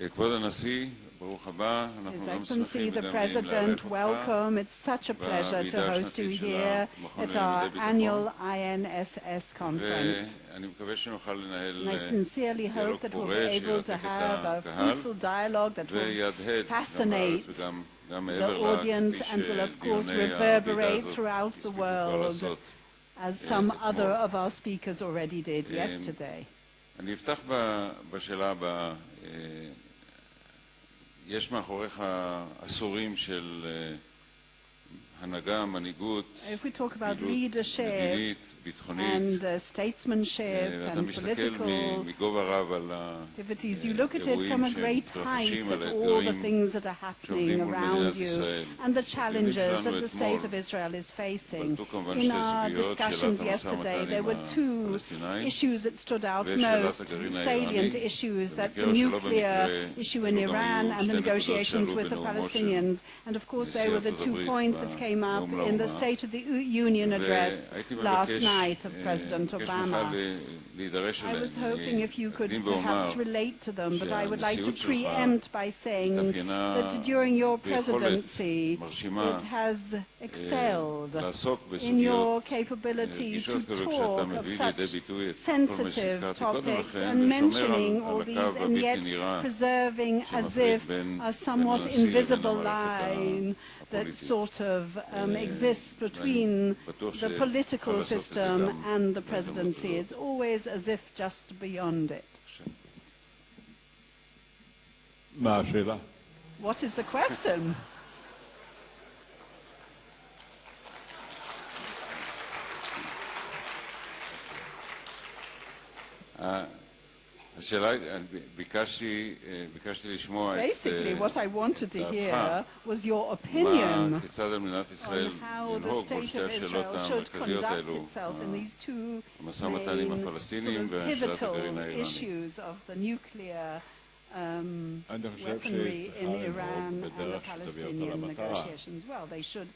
כבוד הנשיא, ברוך הבא. His Excellency the President, welcome. It's such a pleasure to host you here at our annual INSS conference. And I sincerely hope that we'll be able to have a fruitful dialogue that will fascinate the audience and will of course reverberate throughout the world, as some other of our speakers already did yesterday. אני אפתח בשאלה הבאה. יש מאחוריך עשורים של הנהגה, מנהיגות, מדינית, ביטחונית, ואתה מסתכל מגובה רב על האירועים שמתרחשים, על האתגרים שעומדים מול מדינת ישראל. בלטו כמובן שתי סוגיות, שאלת המשא ומתן עם הפלסטינאים ושאלת הגרעין האיראני. Negotiations with the Palestinians, and of course they were the 2 points that came up in the State of the Union address last night of President Obama. I was hoping if you could perhaps relate to them, but I would like to preempt by saying that during your presidency it has excelled in your capability to talk of such sensitive topics and mentioning all these and yet preserving as if a somewhat invisible line that sort of exists between the political system and the presidency. It's always as if just beyond it. What is the question? Basically, what I wanted to hear was your opinion on how the state of Israel should conduct itself in these two main sort of pivotal issues of the nuclear weaponry in Iran and the Palestinian negotiations. Well, it should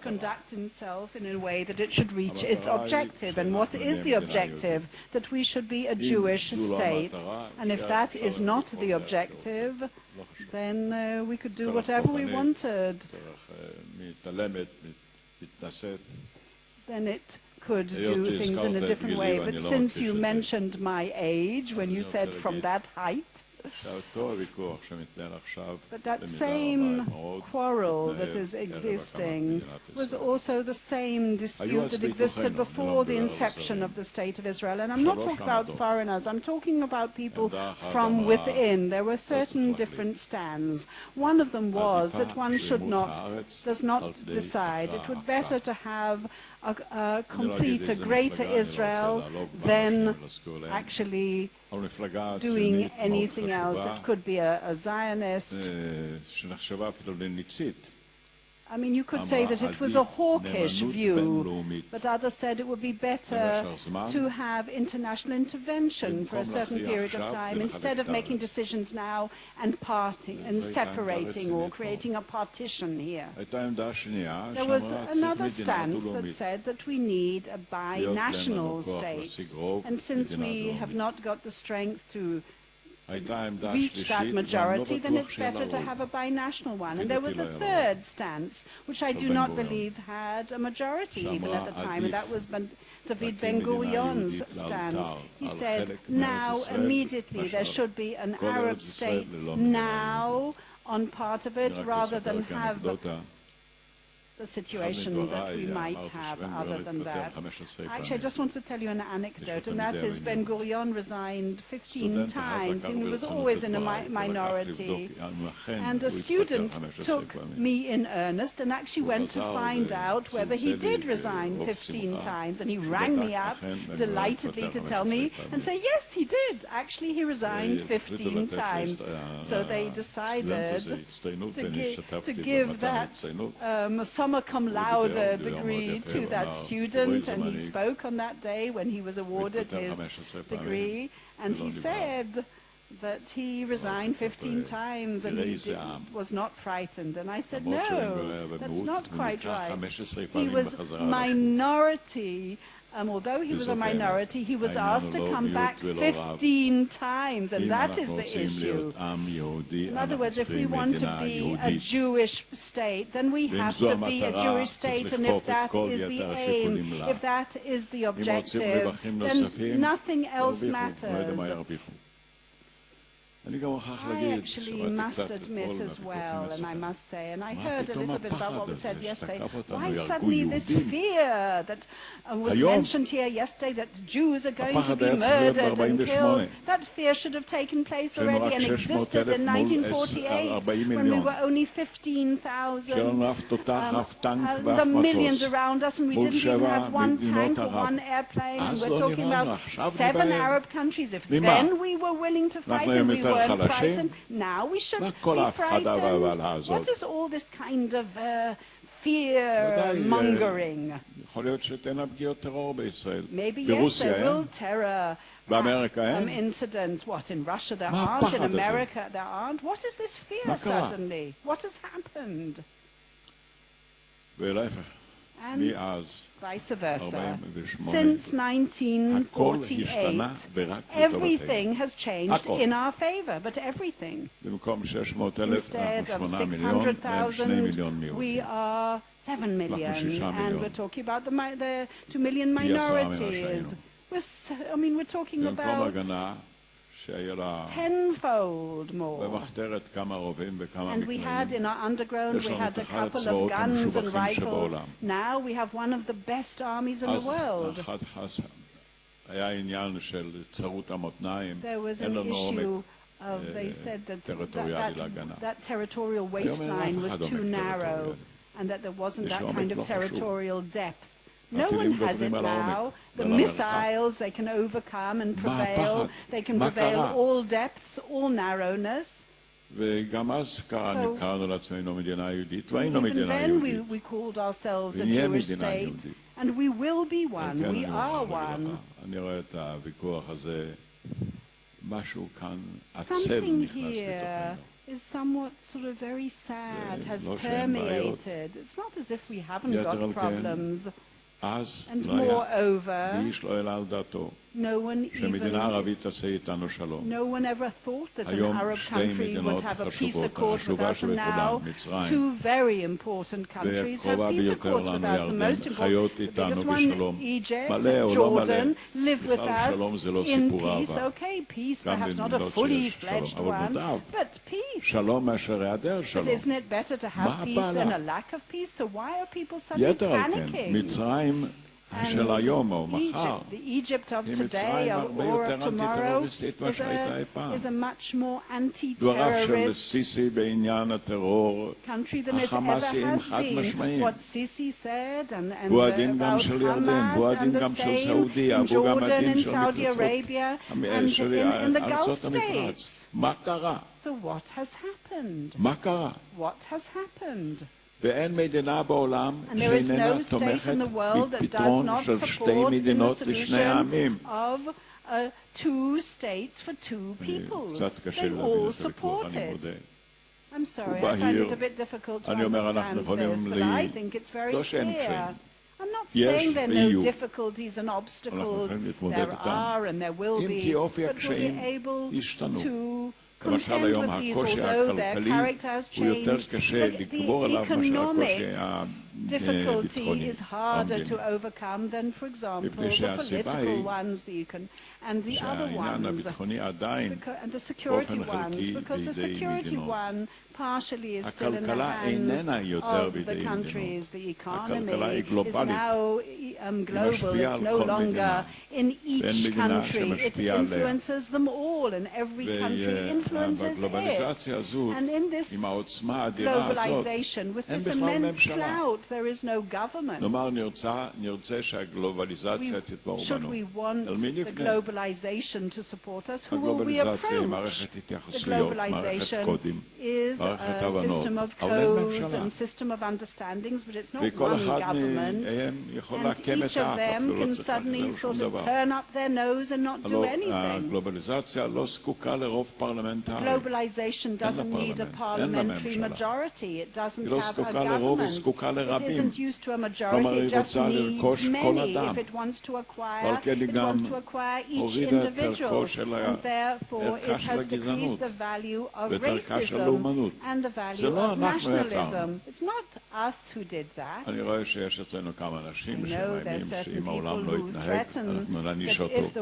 conduct itself in a way that it should reach its objective. And what is the objective? That we should be a Jewish state. And if that is not the objective, then we could do whatever we wanted. Then it could do things in a different way. But since you mentioned my age when you said from that height, but that same quarrel that is existing was also the same dispute that existed before the inception of the State of Israel. And I'm not talking about foreigners, I'm talking about people from within. There were certain different stands. One of them was that one does not decide. It would be better to have a greater Israel than actually doing anything else. It could be a Zionist. I mean, you could say that it was a hawkish view, but others said it would be better to have international intervention for a certain period of time instead of making decisions now and parting and separating or creating a partition here. There was another stance that said that we need a binational state, and since we have not got the strength to reach that majority, then it's better to have a binational one. And there was a third stance, which I do not believe had a majority even at the time, and that was David Ben-Gurion's stance. He said, now, immediately, there should be an Arab state now on part of it, rather than have the situation that we might have other than that. Actually, I just want to tell you an anecdote, and that is Ben-Gurion resigned 15 times. He was always in a minority. And a student took me in earnest and actually went to find out whether he did resign 15 times. And he rang me up delightedly to tell me and say, yes, he did. Actually, he resigned 15 times. So they decided to give that summa cum laude degree to that student, and he spoke on that day when he was awarded his degree, and he said that he resigned 15 times and he was not frightened. And I said, no, that's not quite right. He was minority although he was a minority, he was asked to come back 15 times, and that is the issue. In other words, if we want to be a Jewish state, then we have to be a Jewish state, and if that is the aim, if that is the objective, then nothing else matters. I actually must admit as well, and I must say, and I heard a little bit about what was said yesterday, why suddenly this fear that was mentioned here yesterday, that Jews are going to be murdered and killed? That fear should have taken place already and existed in 1948, when we were only 15,000, the millions around us, and we didn't even have one tank or one airplane, and we're talking about 7 Arab countries. If then we were willing to fight and we weren't frightened, now we should be frightened. What is all this kind of fear-mongering? Maybe yes, there will terror incidents. What, in Russia there aren't, in America there aren't? What is this fear suddenly? What has happened? And vice versa. Since 1948, everything has changed in our favor, but everything. Instead of 600,000, we are 7 million, and we're talking about the 2 million minorities. We're talking about tenfold more. And we had in our underground, we had a couple of guns and rifles. Now we have one of the best armies in the world. There was an issue of, they said that territorial waistline was too narrow, and that there wasn't that kind of territorial depth. No one has it now. The missiles, they can overcome and prevail. They can prevail all depths, all narrowness. So, even then we called ourselves a Jewish state, and we will be one. We are one. Something here is somewhat sort of very sad, has permeated. It's not as if we haven't got problems. And moreover, no one ever thought that an Arab country would have a peace accord with us, and now 2 very important countries have peace accords with us. The most important, the biggest one, Egypt, Jordan, live with us in peace. Okay, peace, perhaps not a fully fledged one, but peace. But isn't it better to have peace than a lack of peace? So why are people suddenly panicking? And the Egypt of today or of tomorrow is a much more anti-terrorist country than it ever has been. What Sisi said and about Hamas, and the same in Jordan, in Saudi Arabia, and in the Gulf states. So what has happened? What has happened? And there is no state in the world that does not support the solution of 2 states for 2 peoples. They all support it. I'm sorry, I find it a bit difficult to understand this, but I think it's very clear. I'm not saying there are no difficulties and obstacles. There are and there will be, but we'll be able to contend with these, although their character has changed. The economic difficulty is harder to overcome than, for example, the political ones, and the other ones, and the security ones, because the security one partially is still in the hands of the countries. The economy is now global. It's no longer in each country. It influences them all, and every country influences it. And in this globalization, with this immense clout, there is no government. Should we want the globalization to support us, who will we approach? The globalization is a system of codes and system of understandings, but it's not one government. And each of them can suddenly sort of turn up their nose and not do anything. Globalization doesn't need a parliamentary majority. It doesn't have a government. it isn't used to a majority, it just needs many. If it wants to acquire, it wants to acquire each individual, and therefore it has decreased the value of racism and the value of nationalism. It's not us who did that. I know there's certain people who threaten that if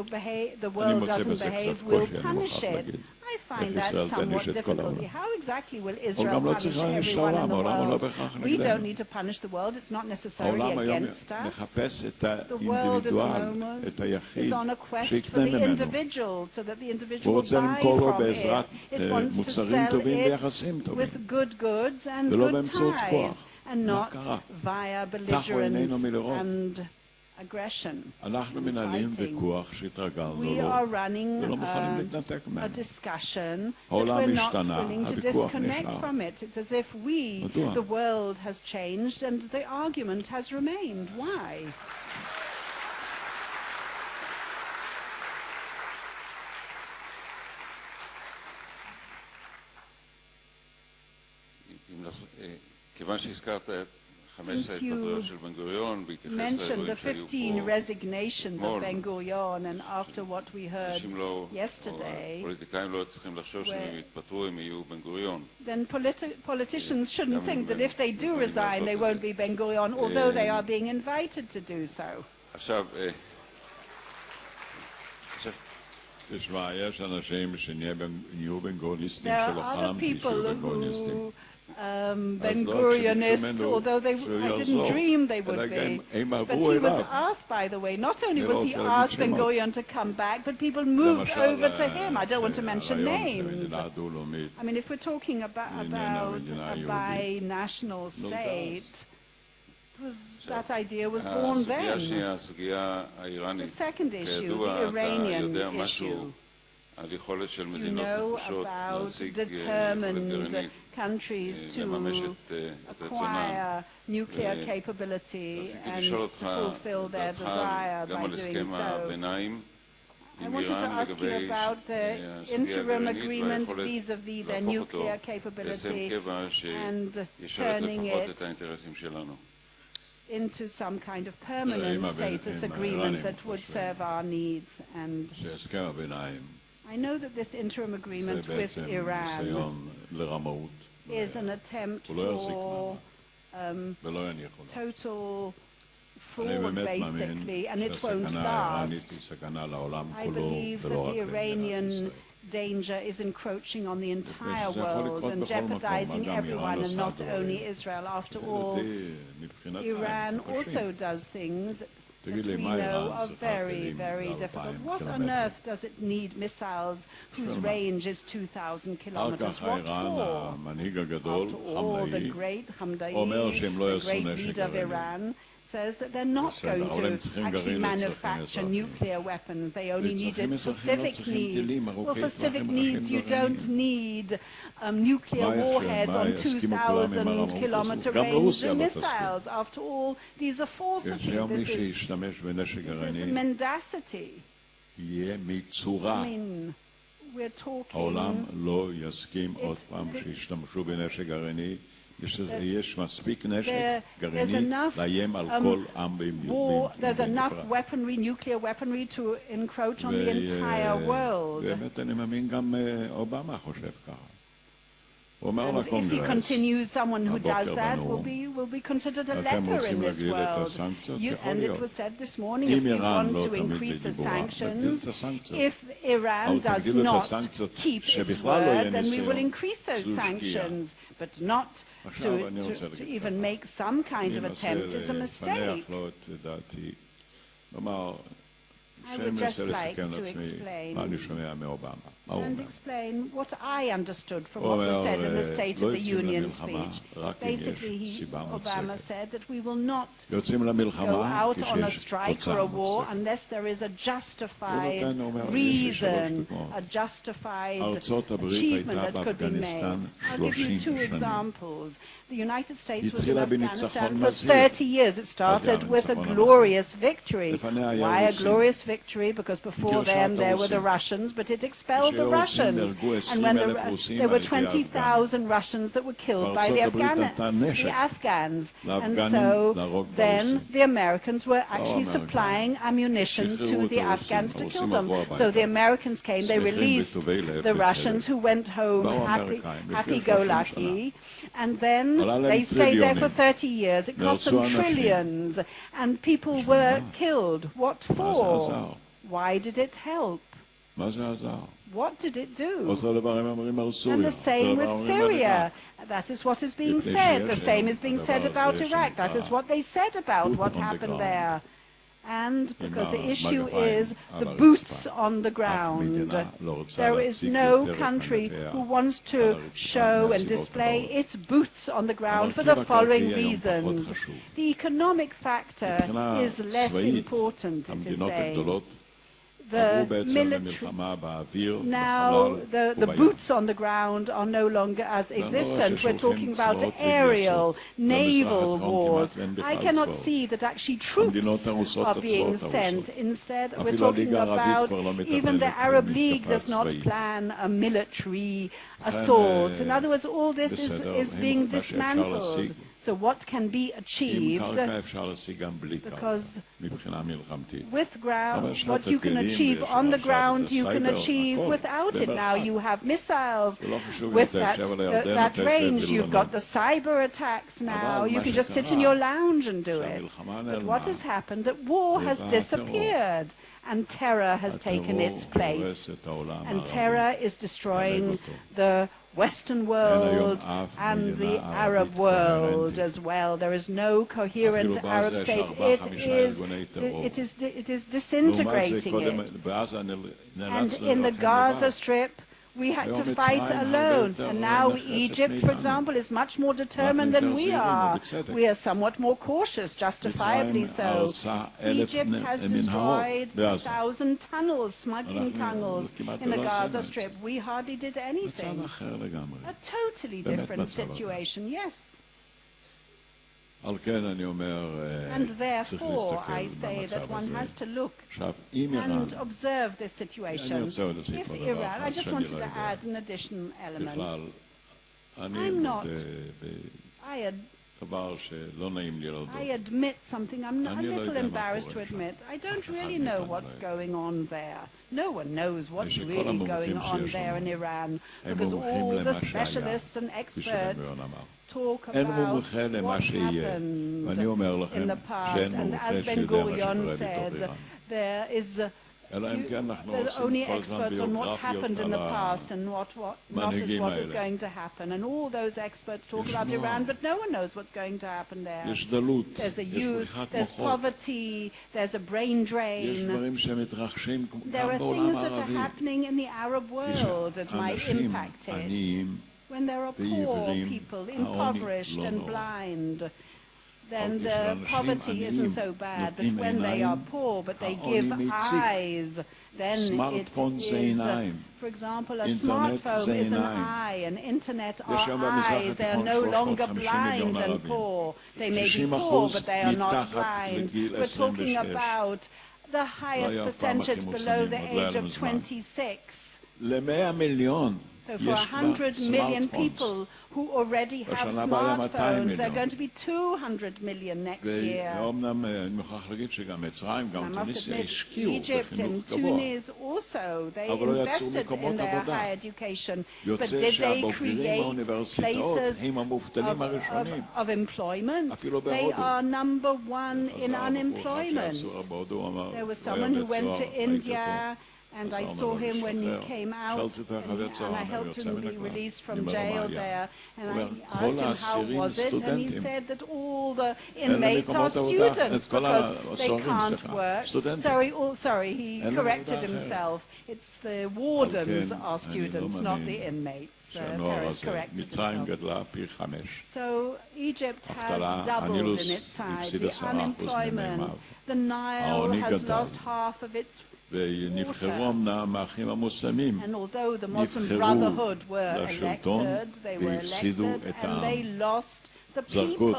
the world doesn't behave, we'll punish it. I find that somewhat difficult. How exactly will Israel punish everyone in the world? We don't need to punish the world. It's not necessarily against us. The world at the moment is on a quest for the individual, so that the individual will buy from it. It wants to sell it with good goods and good ties, and not via belligerence and aggression. We are running a discussion that we're not willing to disconnect from it. It's as if the world has changed and the argument has remained. Why? Since you mentioned the 15 resignations of Ben-Gurion, and after what we heard yesterday, then politicians shouldn't think that if they do resign, they won't be Ben-Gurion, although they are being invited to do so. There are other people who Ben-Gurionists, although I didn't dream they would be. But he was asked, by the way, not only was he asked Ben-Gurion to come back, but people moved over to him. I don't want to mention names. I mean, if we're talking about a bi-national state, that idea was born then. The second issue, the Iranian issue. You know about determined countries to acquire nuclear capability and to fulfill their desire by doing so. I wanted to ask you about the interim agreement vis-à-vis their nuclear capability and turning it into some kind of permanent status agreement that would serve our needs. And I know that this interim agreement with Iran is an attempt for total fraud, basically, and it won't last. I believe that the Iranian danger is encroaching on the entire world and jeopardizing everyone, and not only Israel. After all, Iran also does things that we know are very, very difficult. What on earth does it need missiles whose range is 2,000 kilometers? What for? After all, the great Khamenei, the great leader of Iran, says that they're not going to actually manufacture nuclear weapons. They only need it for civic needs. Well, for civic needs, you don't need nuclear warheads on 2,000-kilometer range missiles. After all, these are falsity. This is mendacity. I mean, we're talking... There's enough weaponry, nuclear weaponry, to encroach on the entire world. And if he continues, someone who does that will be considered a leper in this world. And it was said this morning, if you want to increase the sanctions, if Iran does not keep its word, then we will increase those sanctions, but not to even make some kind of attempt is a mistake. I would just like to explain what I understood from what was said in the State of the Union speech. Basically, Obama said that we will not go out on a strike or a war unless there is a justified reason, a justified achievement that could be made. I'll give you two examples. The United States was in Afghanistan for 30 years. It started with a glorious victory. Why a glorious victory? victory because before then there were the Russians, but it expelled the Russians. And when there were 20,000 Russians that were killed by the Afghans. And so then the Americans were actually supplying ammunition to the Afghans to kill them. So the Americans came, they released the Russians who went home happy-go-lucky, and then they stayed there for 30 years. It cost them trillions, and people were killed. What for? Why did it help? What did it do? And the same with Syria. That is what is being said. The same is being said about Iraq. That is what they said about what happened there. And because the issue is the boots on the ground. There is no country who wants to show and display its boots on the ground for the following reasons. The economic factor is less important, it is saying. The military, now the boots on the ground are no longer as existent. We're talking about aerial, naval wars. I cannot see that actually troops are being sent. Instead, we're talking about even the Arab League does not plan a military assault. In other words, all this is being dismantled. So what can be achieved? Because with ground, what you can achieve on the ground, you can achieve without it. Now you have missiles with that range. You've got the cyber attacks now. You can just sit in your lounge and do it. But what has happened? That war has disappeared. And terror has taken its place. And terror is destroying the Western world and the Arab world as well. There is no coherent Arab state. It is disintegrating it. And in the Gaza Strip, we had to fight alone. And now Egypt, for example, is much more determined than we are. We are somewhat more cautious, justifiably so. Egypt has destroyed 1,000 tunnels, smuggling tunnels in the Gaza Strip. We hardly did anything. A totally different situation, yes. And therefore, I say that one has to look and observe this situation. If Iran, I just wanted to add an additional element. I'm not, I admit something I'm a little embarrassed to admit. I don't really know what's going on there. No one knows what's really going on there in Iran, because all the specialists and experts talk about what happened in the past. And as Ben-Gurion said, there is only experts on what happened in the past and not is what is going to happen. And all those experts talk about Iran, but no one knows what's going to happen there. There's a youth, there's poverty, there's a brain drain. There are things that are happening in the Arab world that might impact it. When there are poor people, impoverished and blind, then the poverty isn't so bad. But when they are poor, but they give eyes, then it is, for example, a smartphone is an eye, an internet are eyes. They are no longer blind and poor. They may be poor, but they are not blind. We're talking about the highest percentage below the age of 26. So for 100 million people who already have smartphones, there are going to be 200 million next year. I must admit, Egypt and Tunis also, they invested in their higher education, but did they create places of employment? They are number one in unemployment. There was someone who went to India, and I saw him when he came out, and I helped him be released from jail there. And I asked him how was it, and he said that all the inmates are students because they can't work. Sorry, he corrected himself. It's the wardens are students, not the inmates. Paris corrected himself. So Egypt has doubled in its size. The unemployment, the Nile has lost half of its water. And although the Muslim Brotherhood were elected, and they lost The people,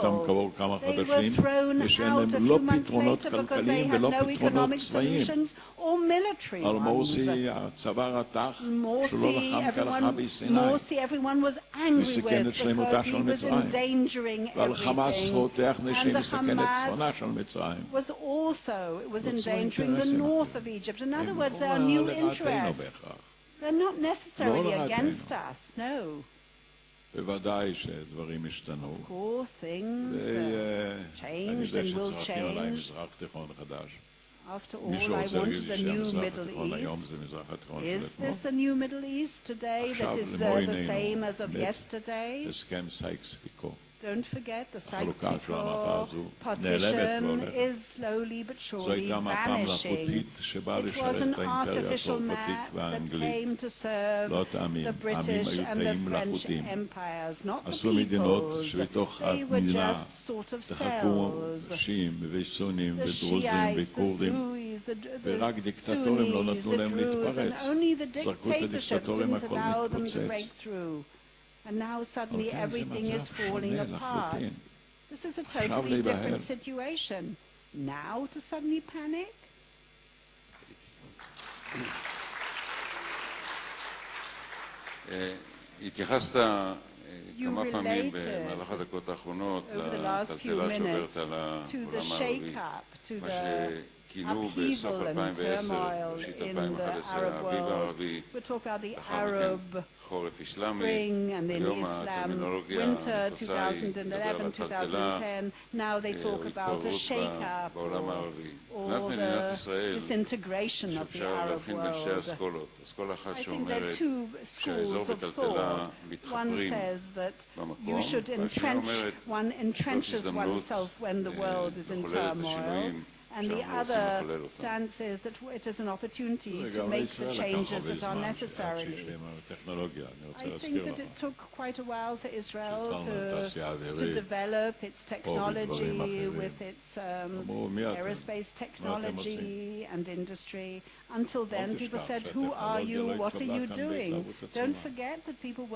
they were thrown out a few months later because they had no economic solutions or military ones. Morsi, everyone was angry with because he was endangering everything. And the Hamas was endangering the north of Egypt. In other words, there are new interests. They're not necessarily against us, no. Of course, things changed and will change. After all, I wanted a new Middle East. Is this a new Middle East today that is the same as of yesterday? Don't forget the Sykes-Picot partition is slowly but surely vanishing. It was an artificial map that came to serve the British and the French empires, not the peoples. They were just sort of cells. The Shiites, the Sunnis, the Druze, and only the dictatorships didn't allow them to break through. And now suddenly everything is falling apart. This is a totally different situation. Now to suddenly panic? התייחסת כמה פעמים במהלך הדקות האחרונות לטלטלה שעוברת על העולם הערבי, מה שכינו בסוף 2010, ראשית 2011, האביב הערבי, לאחר מכן חורף אסלאמי, היום הטרמינולוגיה הנפוצה היא לדבר על הטלטלה, התפוררות בעולם הערבי. מבחינת מדינת ישראל, שאפשר להבחין בין שתי אסכולות. אסכולה אחת שאומרת שהאזור בטלטלה מתחברים במקום, והשנייה אומרת זאת הזדמנות לחולל את השינויים. And the other stance is that it is an opportunity to make the changes that are necessary. I think that it took quite a while for Israel to develop its technology with its aerospace technology and industry. Until then, people said, who are you? What are you doing? Don't forget that people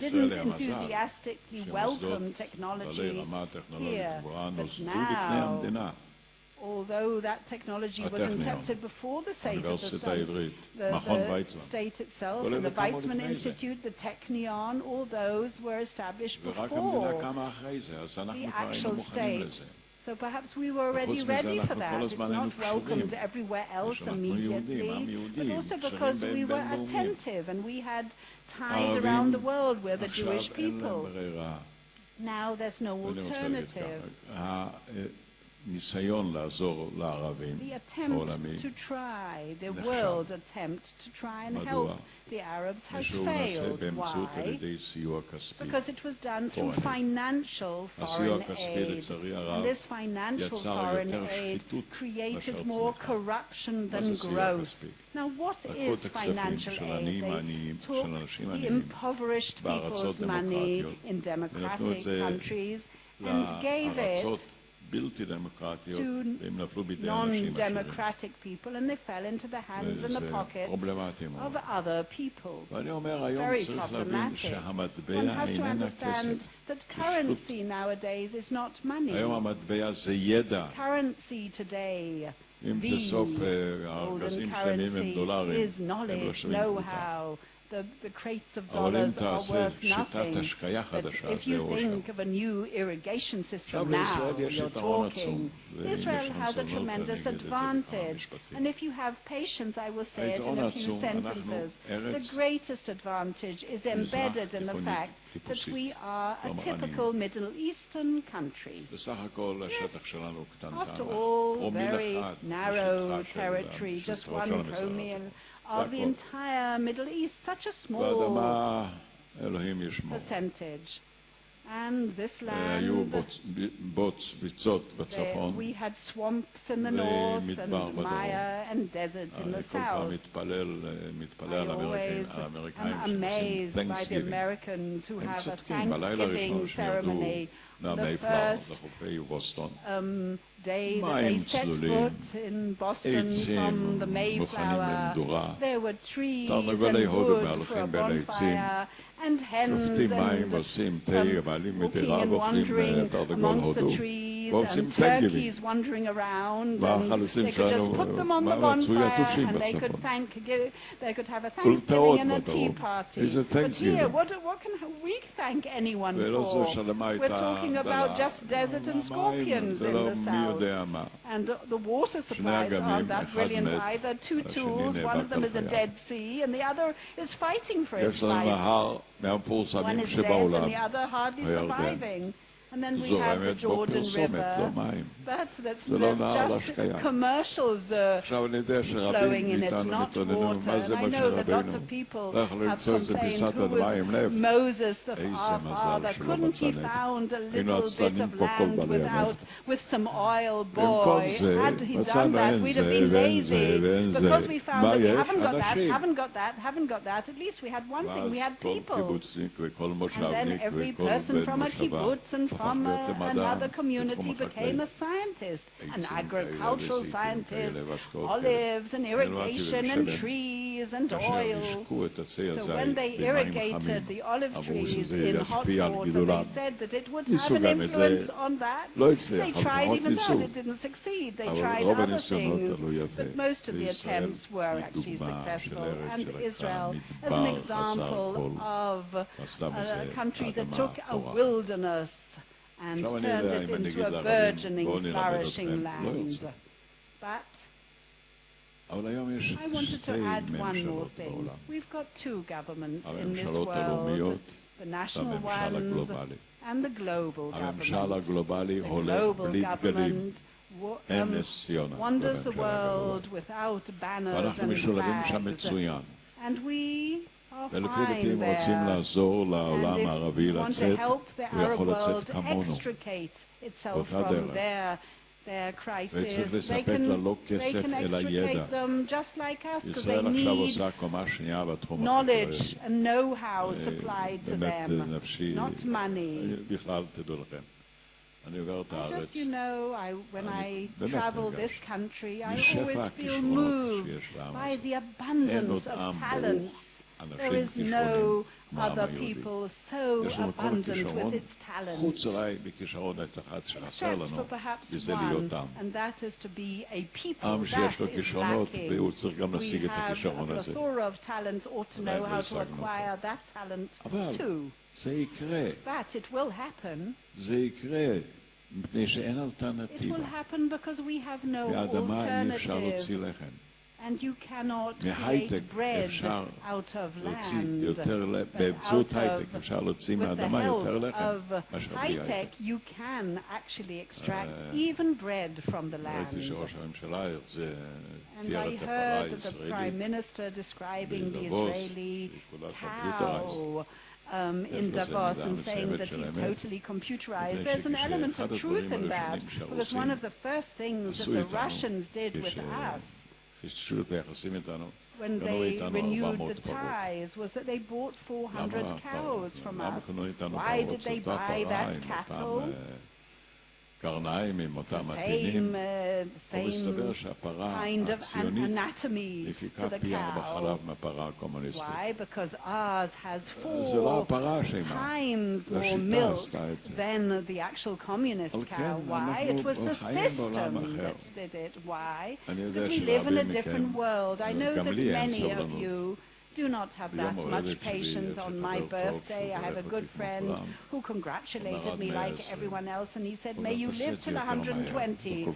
didn't enthusiastically welcome technology here. But now, although that technology was incepted before the state of the state itself, and the Weizmann Institute, the Technion, all those were established before the actual state. So perhaps we were already ready for that. It's not welcomed everywhere else immediately, but also because we were attentive and we had ties around the world with the Jewish people. Now there's no alternative. The attempt to try, the world attempt to try and help the Arabs has failed. Why? Because it was done through financial foreign aid. And this financial foreign aid created more corruption than growth. Now, what is financial aid? They took the impoverished people's money in democratic countries and gave it to non-democratic people, and they fell into the hands and the pockets of other people. It's very problematic. One has to understand that currency nowadays is not money. Currency today, the golden currency, is knowledge, know-how. The crates of dollars are worth nothing. But if you think of a new irrigation system now, you're talking. Israel has a tremendous advantage. And if you have patience, I will say it in a few sentences. The greatest advantage is embedded in the fact that we are a typical Middle Eastern country. Yes. After all, very narrow territory, just one promille of the entire Middle East, such a small percentage. And this land, we had swamps in the north and mire and desert in the south. I always am amazed by the Americans who have a Thanksgiving ceremony. The first day that they set foot in Boston from the Mayflower, there were trees and wood for a bonfire, and hens and walking and wandering amongst the trees and turkeys wandering around, and they could just put them on the bonfire and they could have a Thanksgiving and a tea party. But here, what can we thank anyone for? We're talking about just desert and scorpions in the south. And the water supplies aren't that brilliant either. Two tools, one of them is a Dead Sea and the other is fighting for its life. One is dead and the other hardly surviving. And then we have the Jordan River, but that's just commercials flowing in it, not water. And I know that lots of people have complained, who was Moses, the father? Couldn't he found a little bit of land with some oil, boy? Had he done that, we'd have been lazy. Because we found that we haven't got that, at least we had one thing, we had people. And then every person from a kibbutz and from another community became a scientist, an agricultural scientist, olives and irrigation and trees and oil. So when they irrigated the olive trees in hot water, they said that it would have an influence on that. They tried even that, it didn't succeed. They tried other things, but most of the attempts were actually successful. And Israel, as an example of a country that took a wilderness and turned it into a burgeoning, flourishing land. But I wanted to add one more thing. We've got two governments in this world, the national ones and the global government. The global government wanders the world without banners and flags. And we are fine there. And if we want to help the Arab world extricate itself from their crisis, they can extricate them just like us, because they need knowledge and know-how supplied to them, not money. Just, you know, when I travel this country, I always feel moved by the abundance of talents. There is no other people so abundant with its talent, except for perhaps one, and that is to be a people. That is lacking. We have a plethora of talents, ought to know how to acquire that talent too. But it will happen. It will happen because we have no alternative. And you cannot create bread out of land. With the help of high-tech, you can actually extract even bread from the land. And I heard the Prime Minister describing the Israeli cow in Davos and saying that he's totally computerized. There's an element of truth in that, because one of the first things that the Russians did with us when they renewed the ties was that they bought 400 cows from us. Why did they buy that cattle? The same kind of anatomy to the cow. Why? Because ours has 4 times more milk than the actual communist cow. Why? It was the system that did it. Why? Because we live in a different world. I know that many of you do not have that much patience. On my birthday, I have a good friend who congratulated me like everyone else, and he said, "May you live till 120."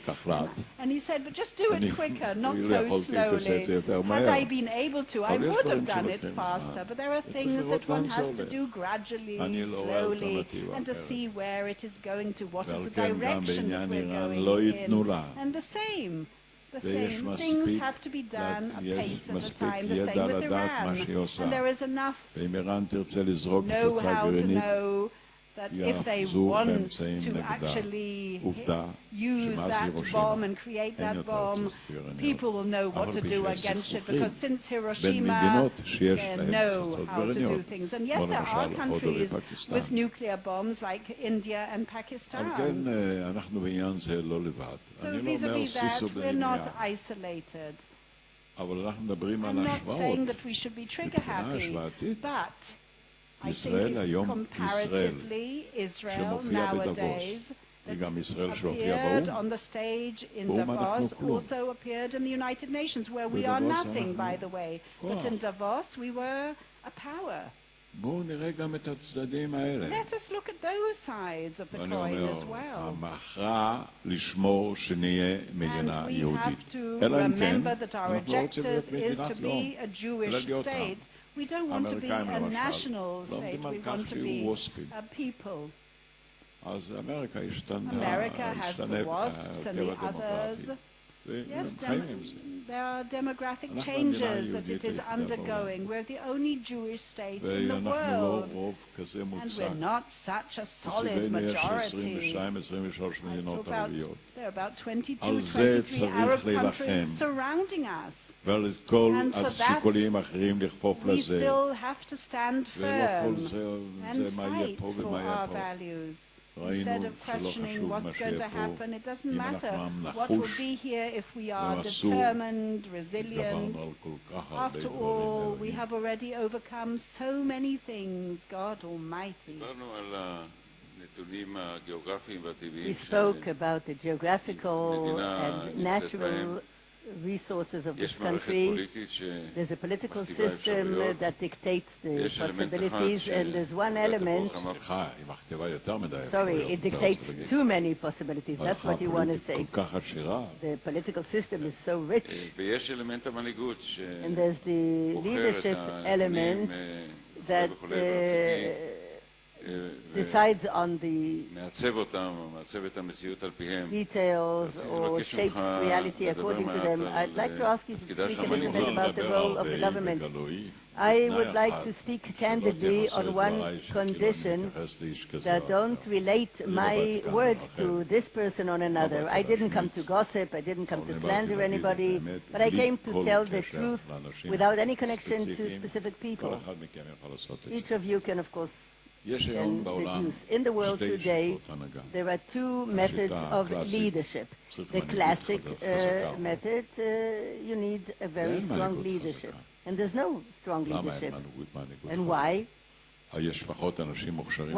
And he said, "But just do it quicker, not so slowly." Had I been able to, I would have done it faster. But there are things that one has to do gradually, slowly, and to see where it is going to, what is the direction that we're going in. And the same. Things have to be done a pace at a time, the same with Iran. And there is enough know-how to know that if they want to actually use that bomb and create that bomb, people will know what to do against it, because since Hiroshima, they know how to do things. And yes, there are countries with nuclear bombs like India and Pakistan. So vis-a-vis that, we're not isolated. I'm not saying that we should be trigger happy, but I think comparatively, Israel nowadays appeared on the stage in Davos, also appeared in the United Nations, where we are nothing, by the way. But in Davos, we were a power. Let us look at those sides of the coin as well. And we have to remember that our objective is to be a Jewish state. We don't want to be a national state. We want to be a people. America has the WASPs and the others. Yes, there are demographic changes that it is undergoing. We're the only Jewish state in the world, and we're not such a solid majority. There are about 22, 23 Arab countries surrounding us. And for that, we still have to stand firm and fight for our values. Instead of questioning what's going to happen, it doesn't matter what will be here if we are determined, resilient. After all, we have already overcome so many things, God Almighty. We spoke about the geographical and natural resources of this country. There's a political system that dictates the possibilities, and there's one element. Sorry, it dictates too many possibilities. That's what you want to say. The political system is so rich. And there's the leadership element that decides on the details or shapes reality according to them. I'd like to ask you to speak a little bit about the role of the government. I would like to speak candidly on one condition, that don't relate my words to this person or another. I didn't come to gossip, I didn't come to slander anybody, but I came to tell the truth without any connection to specific people. Each of you can, of course, and deduce. In the world today, there are two methods of leadership. The classic method, you need a very strong leadership. And there's no strong leadership. And why?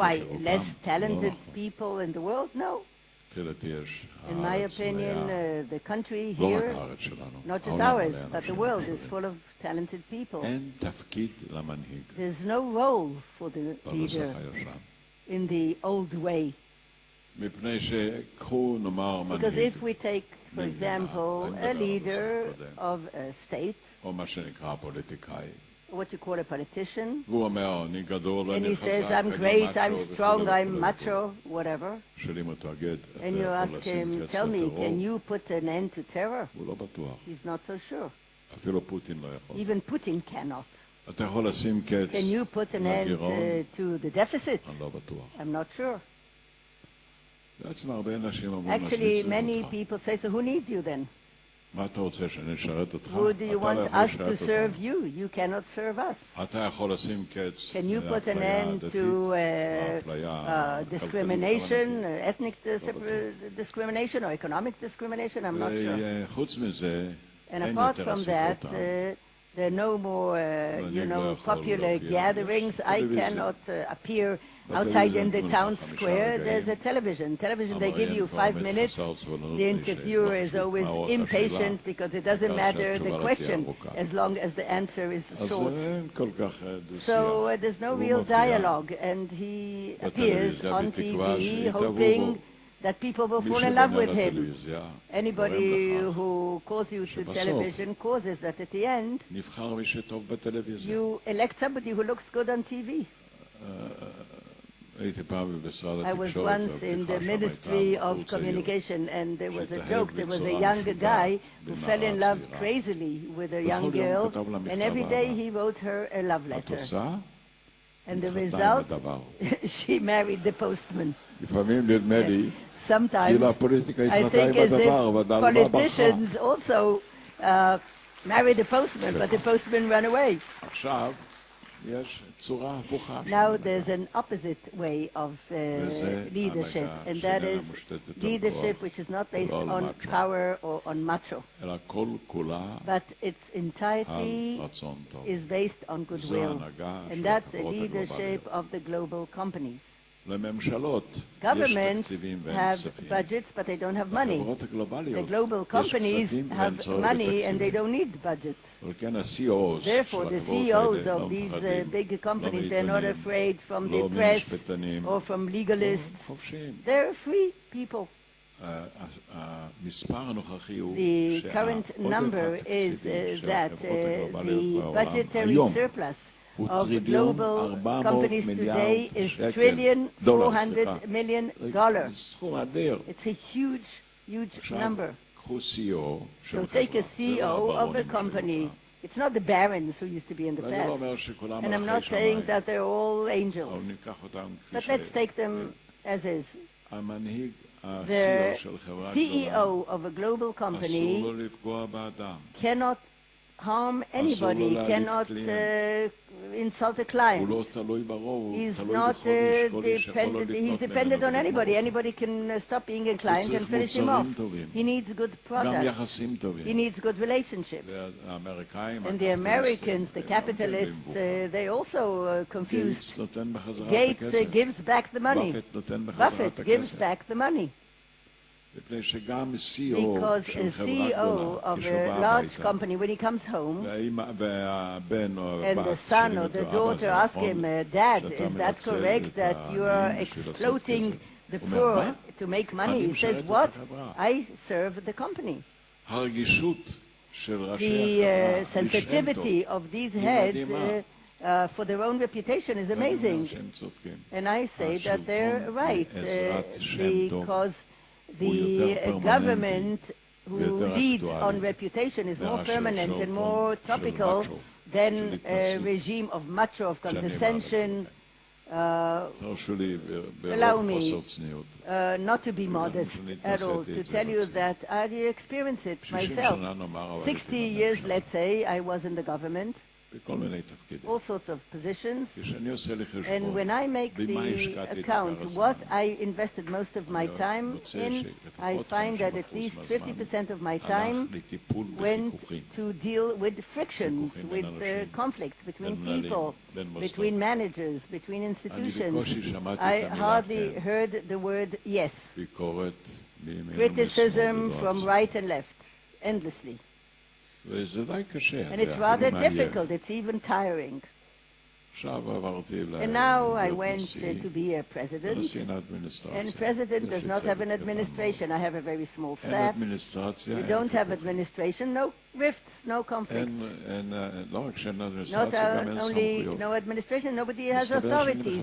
Why? Less talented people in the world? No. In my opinion, the country here, not just ours, but the world is full of talented people. There's no role for the leader in the old way. Because if we take, for example, a leader of a state, what you call a politician, and he says, I'm great, I'm strong, I'm macho, whatever, and you ask him, tell me, can you put an end to terror? He's not so sure. Even Putin cannot. Can you put an end to the deficit? I'm not sure. Actually, many people say, so who needs you then? Who do you want us to serve you? You cannot serve us. Can you put an end to discrimination, ethnic discrimination or economic discrimination? I'm not sure. And apart from that, there are no more, popular gatherings. I cannot appear outside in the town square. There's a television. They give you 5 minutes. The interviewer is always impatient because it doesn't matter the question as long as the answer is short. So there's no real dialogue, and he appears on TV hoping that people will fall in love with him. Anybody who calls you to television causes that at the end you elect somebody who looks good on TV. I was once in the Ministry of Communication, and there was a joke. There was a young guy who fell in love crazily with a young girl, and every day he wrote her a love letter. And the result, she married the postman. Sometimes I think as if politicians also marry the postman, but the postman ran away. Now there's an opposite way of leadership, and that is leadership which is not based on power or on macho, but its entirety is based on goodwill, and that's a leadership of the global companies. Governments have budgets, but they don't have money. The global companies have money and they don't need budgets. Therefore, the CEOs of these big companies, they're not afraid from the press or from legalists. They're free people. The current number is that the budgetary surplus of global companies today is $1.4 trillion. It's a huge, huge number. So take a CEO of a company. It's not the barons who used to be in the past. And I'm not saying that they're all angels. But let's take them as is. The CEO of a global company cannot harm anybody, cannot insult a client. He's not dependent, he's dependent on anybody. Anybody can stop being a client and finish him off. He needs good products. He needs good relationships. And the Americans, the capitalists, they also confused. Gates gives back the money. Buffett gives back the money. Because a CEO of a large company, when he comes home, and the son or the daughter ask him, Dad, is that correct that you are exploiting the poor to make money? He says, what? I serve the company. The sensitivity of these heads for their own reputation is amazing. And I say that they're right, because the government who leads on reputation is more permanent and more topical than a regime of macho, of condescension. Allow me not to be modest at all, to tell you that I experienced it myself. 60 years, let's say, I was in the government, all sorts of positions, and when I make the account what I invested most of my time in, I find that at least 50% of my time went to deal with frictions, with conflicts between people, between managers, between institutions. I hardly heard the word yes. Criticism from right and left, endlessly. And it's rather difficult, it's even tiring. And now I went to be a president, and president does not have an administration. I have a very small staff. We don't have administration, no rifts, no conflicts. Not only no administration, nobody has authorities.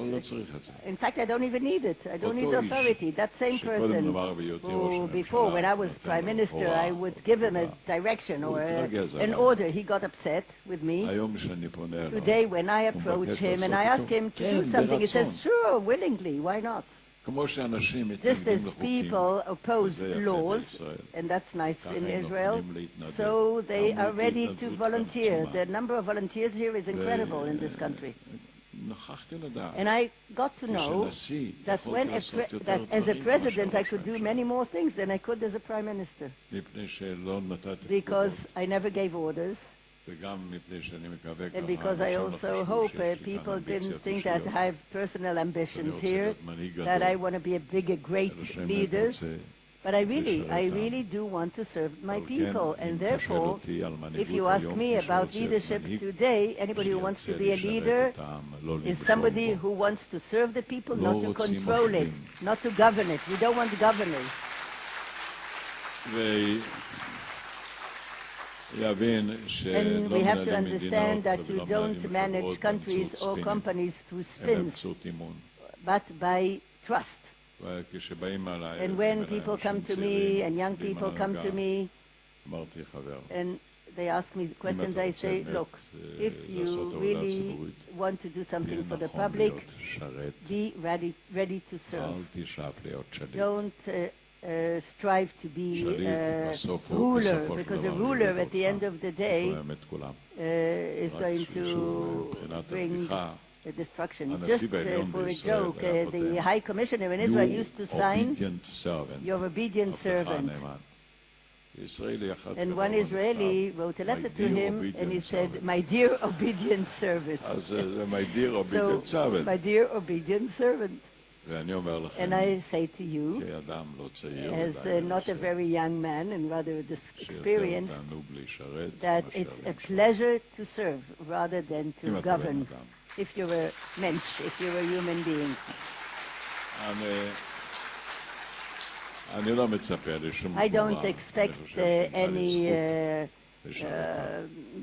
In fact, I don't even need it. I don't need authority. That same person who before, when I was prime minister, I would give him a direction or an order. He got upset with me. Today, when I approach him and I ask him to do something, he says, sure, willingly, why not? Just as people oppose laws, and that's nice in Israel, so they are ready to volunteer. The number of volunteers here is incredible in this country. And I got to know that that as a president I could do many more things than I could as a prime minister. Because I never gave orders. And because I also hope people didn't think that I have personal ambitions here, that I want to be a bigger, great leader. But I really do want to serve my people. And therefore, if you ask me about leadership today, anybody who wants to be a leader is somebody who wants to serve the people, not to control it, not to govern it. We don't want governors. And we have to understand that you don't manage countries or companies through spins, but by trust. And when people come to me, and young people come to me, and they ask me questions, I say, look, if you really want to do something for the public, be ready to serve. Don't strive to be a ruler, because a ruler at the end of the day is going to bring destruction. Just for a joke, the High Commissioner in Israel used to sign, "Your obedient servant." And one Israeli wrote a letter to him, and he said, "My dear obedient servant." My dear obedient servant. My dear obedient servant. And I say to you, as not a very young man and rather experienced, that it's a pleasure to serve rather than to govern, if you're a mensch, if you're a human being. I don't expect any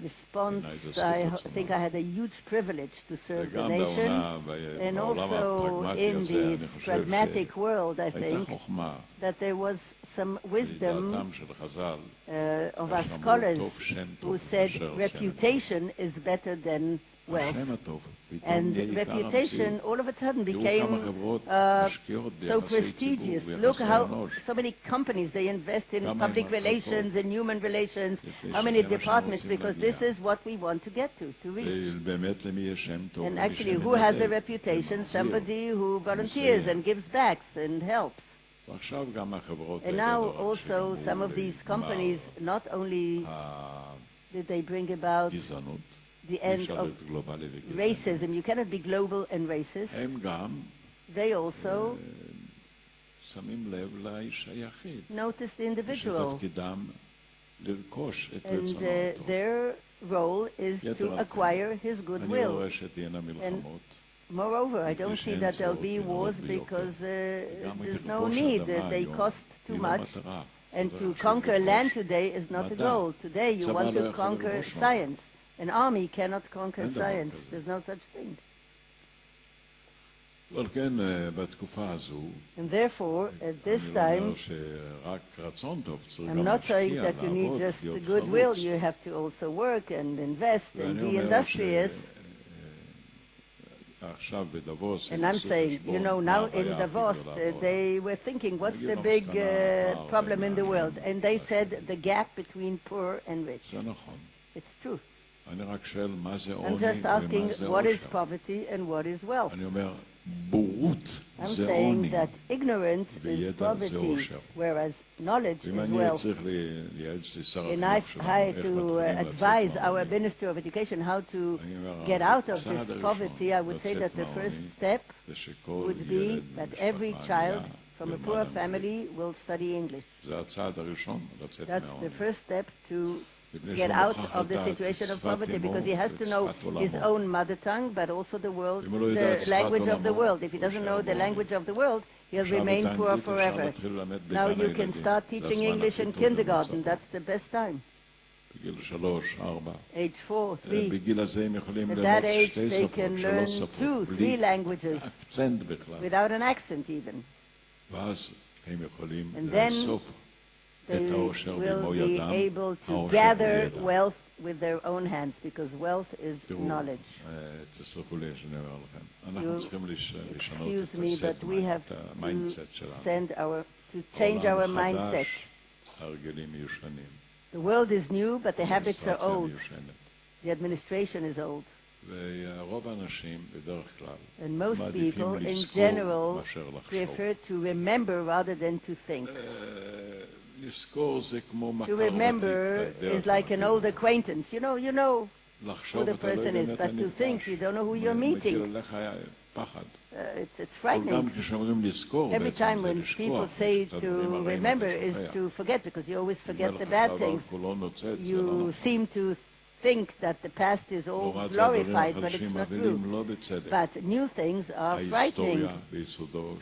response. I think I had a huge privilege to serve the nation, and also in this pragmatic world, I think that there was some wisdom of our scholars who said reputation is better than wealth. And reputation all of a sudden became so prestigious. Look how so many companies, they invest in public relations and human relations, how many departments, because this is what we want to get to reach. And actually, who has a reputation? Somebody who volunteers and gives back and helps. And now also some of these companies, not only did they bring about the end of racism. You cannot be global and racist. They also notice the individual. And their role is to acquire his goodwill. And moreover, I don't see that there'll be wars because there's no need. They cost too much. And to conquer land today is not a goal. Today you want to conquer science. An army cannot conquer science. There's no such thing. And therefore, at this time, I'm not saying that you need just the goodwill. You have to also work and invest and be industrious. And I'm saying, now in Davos, they were thinking, what's the big problem in the world? And they said the gap between poor and rich. It's true. I'm just asking what is poverty and what is wealth. I'm saying that ignorance is poverty, whereas knowledge is wealth. And I had to advise our Minister of Education how to get out of this poverty. I would say that the first step would be that every child from a poor family will study English. That's the first step to get out of the situation of poverty, because he has to know his own mother tongue, but also the language of the world. If he doesn't know the language of the world, he'll remain poor forever. Now you can start teaching English in kindergarten. That's the best time. Age 4, 3. At that age, they can learn 2, 3 languages without an accent even. And then they will be able to gather wealth with their own hands, because wealth is knowledge. Excuse me, but we have to change our mindset. The world is new, but the habits are old. The administration is old. And most people, in general, prefer to remember rather than to think. To remember is like an old acquaintance. You know who the person is, but to think, you don't know who you're meeting. It's frightening. Every time when people say to remember is to forget, because you always forget the bad things. You seem to think that the past is all glorified, but it's not true. But new things are frightening.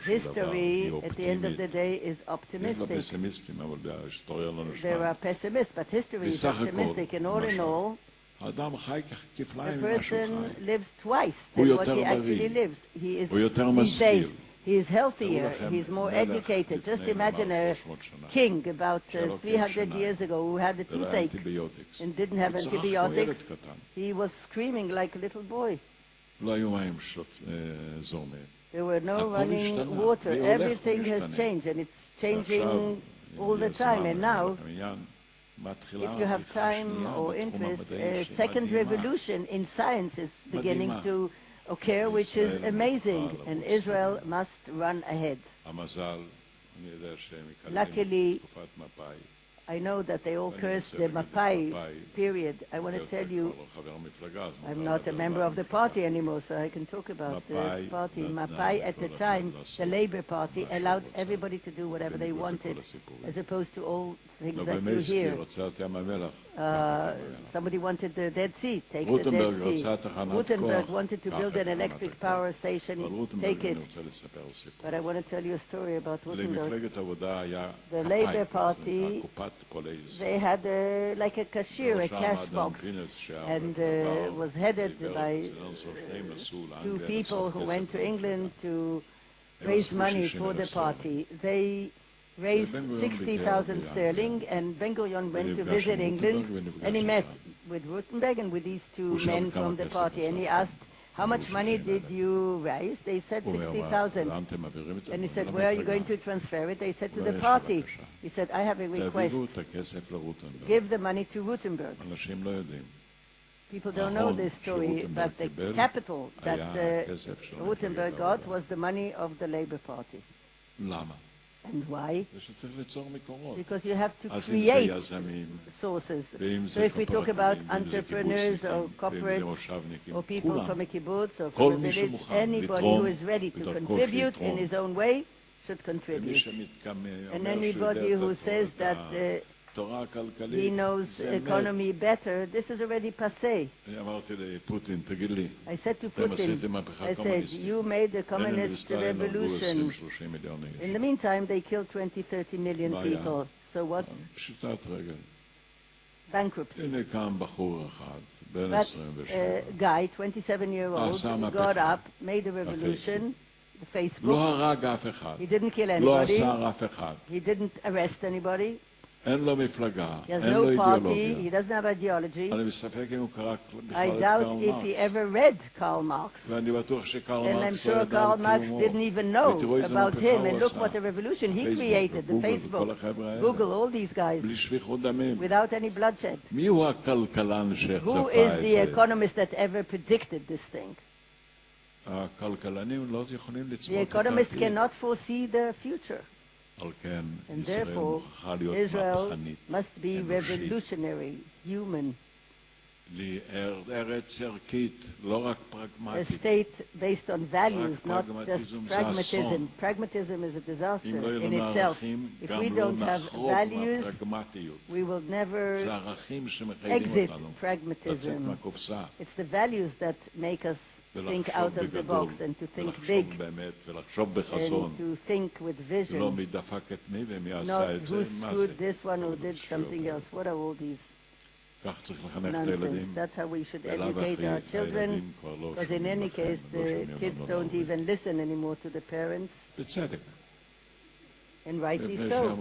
History, at the end of the day, is optimistic. There are pessimists, but history is optimistic. And all in all, a person lives twice than what he actually lives. He is, these days, he is healthier, he's more educated. Just imagine a king about 300 years ago who had a toothache and didn't have antibiotics. He was screaming like a little boy. There were no running water. Everything has changed, and it's changing all the time. And now, if you have time or interest, a second revolution in science is beginning to occur, which is amazing, and Israel must run ahead. Luckily, I know that they all cursed the Mapai period. I want to tell you, I'm not a member of the party anymore, so I can talk about this party. Mapai, at the time, the Labour Party, allowed everybody to do whatever they wanted, as opposed to all things that you hear. Somebody wanted the Dead Sea, take the Dead Sea. Gutenberg wanted to build an electric power station, take it. But I want to tell you a story about Gutenberg. The Labour Party, they had like a cashier, a cash box, and was headed by two people who went to England to raise money for the party. They raised 60,000 sterling, and Ben-Gurion went to visit England, and he met with Gutenberg and with these two men from the party, and he asked, how much money did you raise? They said 60,000. And he said, where are you going to transfer it? They said, to the party. He said, I have a request. Give the money to Gutenberg. People don't know this story, but the capital that Gutenberg got was the money of the Labour Party. And why? Because you have to create sources. So if we talk about entrepreneurs or corporates or people from a kibbutz or from a village, anybody who is ready to contribute in his own way should contribute. And anybody who says that he knows economy better, this is already passé. I said to Putin, I said, you made the communist revolution. In the meantime, they killed 20, 30 million people. So what? Bankruptcy. But a guy, 27-year-old, got up, made a revolution, Facebook. He didn't kill anybody. He didn't arrest anybody. He has no party, he doesn't have ideology. I doubt if he ever read Karl Marx. And I'm sure Karl Marx didn't even know about him. And look what a revolution he created, the Facebook, Google, all these guys, without any bloodshed. Who is the economist that ever predicted this thing? The economists cannot foresee the future. And therefore, Israel must be revolutionary, human. A state based on values, not just pragmatism. Pragmatism is a disaster in itself. If we don't have values, we will never exit pragmatism. It's the values that make us think out of the box and to think big and to think with vision, not who screwed this one or did something else. What are all these nonsense? That's how we should educate our children, because in any case the kids don't even listen anymore to the parents. And rightly so,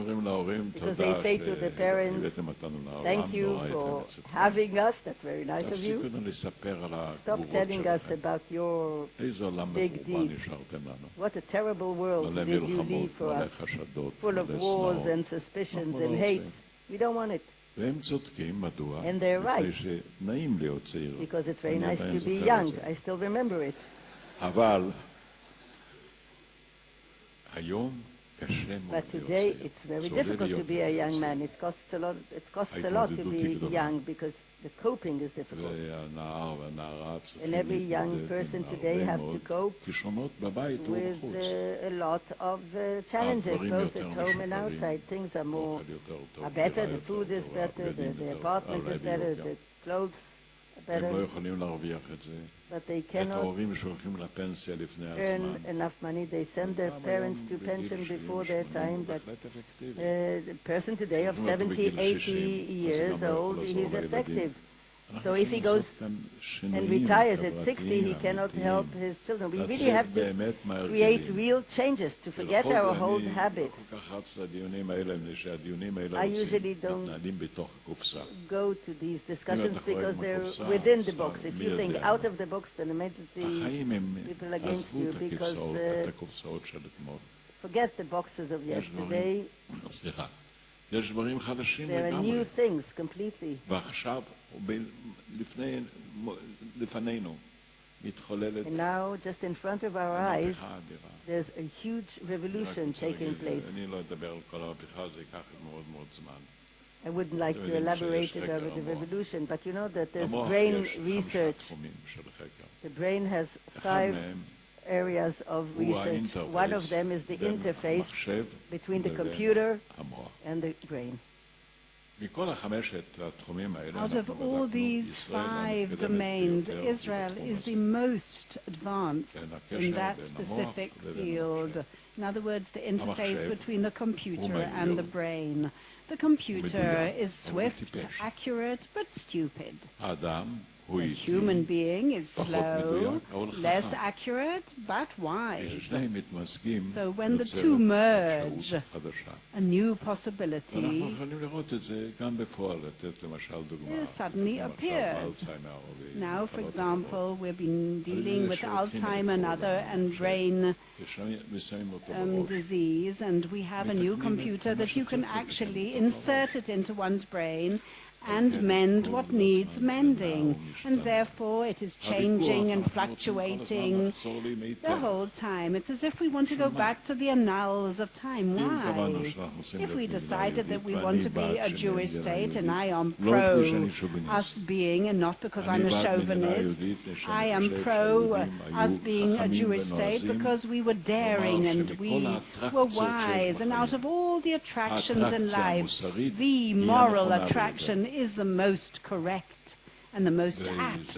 because they say to the parents, thank you for having us, that's very nice of you. Stop telling us about your big deed. What a terrible world did you leave for us, full of wars and suspicions and hates. We don't want it. And they're right, because it's very nice to be young. I still remember it. But today it's very difficult to be a young man. It costs a lot. It costs a lot to be young because the coping is difficult. And every young person today have to cope with a lot of challenges, both at home and outside. Things are better. The food is better. The apartment is better. The clothes are better. But they cannot earn enough money. They send their parents to pension before their time. But the person today of 70, 80 years old, he's effective. So if he goes and retires at 60, he cannot help his children. We really have to create real changes to forget our old habits. I usually don't go to these discussions because they're within the box. If you think out of the box, then immediately people are against you because forget the boxes of yesterday. There are new things completely. And now, just in front of our eyes, there's a huge revolution taking place. I wouldn't like to elaborate about the revolution, but you know that there's brain research. The brain has 5 areas of research. One of them is the interface between the computer and the brain. Out of all these 5 domains, Israel is the most advanced in that specific field. In other words, the interface between the computer and the brain. The computer is swift, accurate, but stupid. The human being is slow, less accurate, but wise. So when the two merge, a new possibility suddenly appears. Now, for example, we've been dealing with Alzheimer and brain disease, and we have a new computer that you can actually insert it into one's brain and mend what needs mending. And therefore it is changing and fluctuating the whole time. It's as if we want to go back to the annals of time. Why? If we decided that we want to be a Jewish state, and I am pro us being, and not because I'm a chauvinist, I am pro us being a Jewish state because we were daring and we were wise, and out of all the attractions in life, the moral attraction is the most correct and the most apt.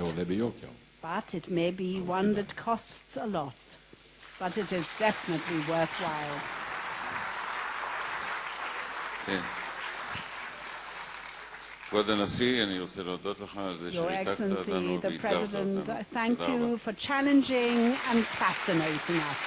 But it may be one that costs a lot. But it is definitely worthwhile. Your Excellency, the President, thank you for challenging and fascinating us.